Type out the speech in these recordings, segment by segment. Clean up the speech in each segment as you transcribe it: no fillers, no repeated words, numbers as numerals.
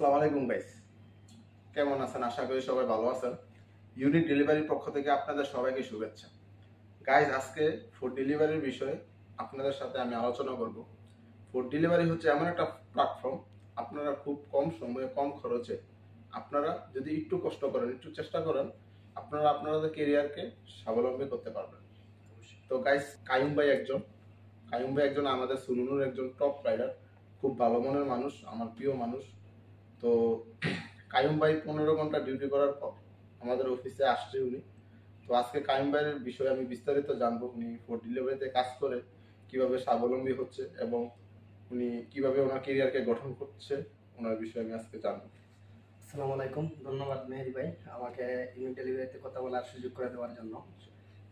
আসসালামু আলাইকুম গাইস, কেমন আছেন? আশা করি সবাই ভালো আছেন। ইউনিক ডেলিভারির পক্ষ থেকে আপনাদের সবাইকে শুভেচ্ছা। গাইস, আজকে ফুড ডেলিভারির বিষয়ে আপনাদের সাথে আমি আলোচনা করব। ফুড ডেলিভারি হচ্ছে এমন একটা প্ল্যাটফর্ম, আপনারা খুব কম সময়ে কম খরচে আপনারা যদি একটু কষ্ট করেন, একটু চেষ্টা করেন, আপনারা আপনাদের ক্যারিয়ারকে স্বাবলম্বী করতে পারবেন। তো গাইস, কায়ুম ভাই একজন আমাদের সুনুনুর একজন টপ রাইডার, খুব ভালো মনের মানুষ, আমার প্রিয় মানুষ। তো কায়ুম ভাই 15 ঘন্টা ডিউটি করার পর আমাদের অফিসে আসছে উনি। তো আজকে কায়ুম ভাইয়ের বিষয়ে আমি বিস্তারিত জানবো, উনি ফুড ডেলিভারিতে কাজ করে কিভাবে স্বাবলম্বী হচ্ছে এবং উনি কিভাবে ওনার কেরিয়ারকে গঠন করছে, ওনার বিষয়ে আমি আজকে জানবো। আসসালামু আলাইকুম, ধন্যবাদ মেহেদি ভাই আমাকে ইউনিট ডেলিভারিতে কথা বলার সুযোগ করে দেওয়ার জন্য।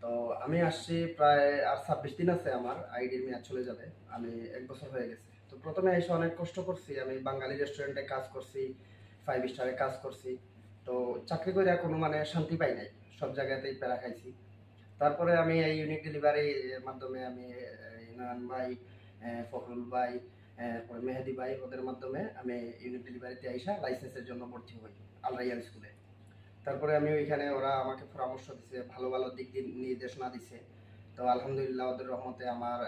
তো আমি আসছি প্রায় আর 26 দিন আছে, আমার আইডির মেয়াদ চলে যাবে। আমি 1 বছর হয়ে গেছে। তো প্রথমে এসে অনেক কষ্ট করছি, আমি বাঙালি রেস্টুরেন্টে কাজ করছি, 5 স্টারে কাজ করছি। তো চাকরি করে কোনো শান্তি পাই নাই, সব জায়গাতেই প্যারা খাইছি। তারপরে আমি এই ইউনিক ডেলিভারি মাধ্যমে আমি ইমরান ভাই, ফখরুল ভাই, পরে মেহেদি ভাই, ওদের মাধ্যমে আমি ইউনিক ডেলিভারিতে আইসা লাইসেন্সের জন্য ভর্তি হই আল রাইয়ান স্কুলে। তারপরে আমি ওইখানে, ওরা আমাকে পরামর্শ দিছে, ভালো ভালো দিক নির্দেশনা দিছে। তো আলহামদুলিল্লাহ ওদের রহমতে আমার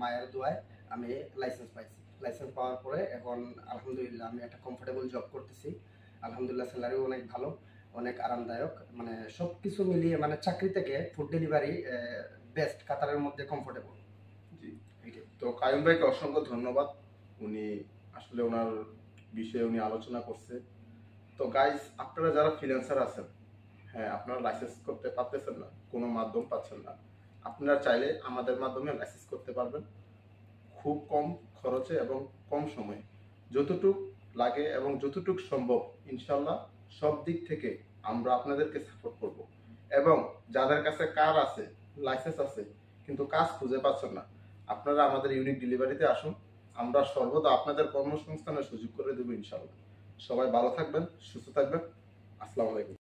মায়ের দোয়ায় আমি লাইসেন্স পাইছি। লাইসেন্স পাওয়ার পরে এখন আলহামদুলিল্লাহ আমি একটা কমফোর্টেবল জব করতেছি। আলহামদুলিল্লাহ স্যালারিও অনেক ভালো, অনেক আরামদায়ক। সব কিছু মিলিয়ে চাকরি থেকে ফুড ডেলিভারি বেস্ট, কাতারের মধ্যে কমফোর্টেবল। জি, তো কায়ুম ভাইকে অসংখ্য ধন্যবাদ। উনি আসলে ওনার বিষয়ে উনি আলোচনা করছে। তো গাইজ, আপনারা যারা ফ্রিল্যান্সার আছেন, হ্যাঁ, আপনারা লাইসেন্স করতে পারতেছেন না, কোনো মাধ্যম পাচ্ছেন না, আপনারা চাইলে আমাদের মাধ্যমে লাইসেন্স করতে পারবেন খুব কম খরচে এবং কম সময়ে। যতটুক লাগে এবং যতটুক সম্ভব, ইনশাল্লাহ সব দিক থেকে আমরা আপনাদেরকে সাপোর্ট করব। এবং যাদের কাছে কার আছে, লাইসেন্স আছে, কিন্তু কাজ খুঁজে পাচ্ছেন না, আপনারা আমাদের ইউনিক ডেলিভারিতে আসুন। আমরা সর্বদা আপনাদের কর্মসংস্থানের সুযোগ করে দেবো ইনশাল্লাহ। সবাই ভালো থাকবেন, সুস্থ থাকবেন। আসসালামু আলাইকুম।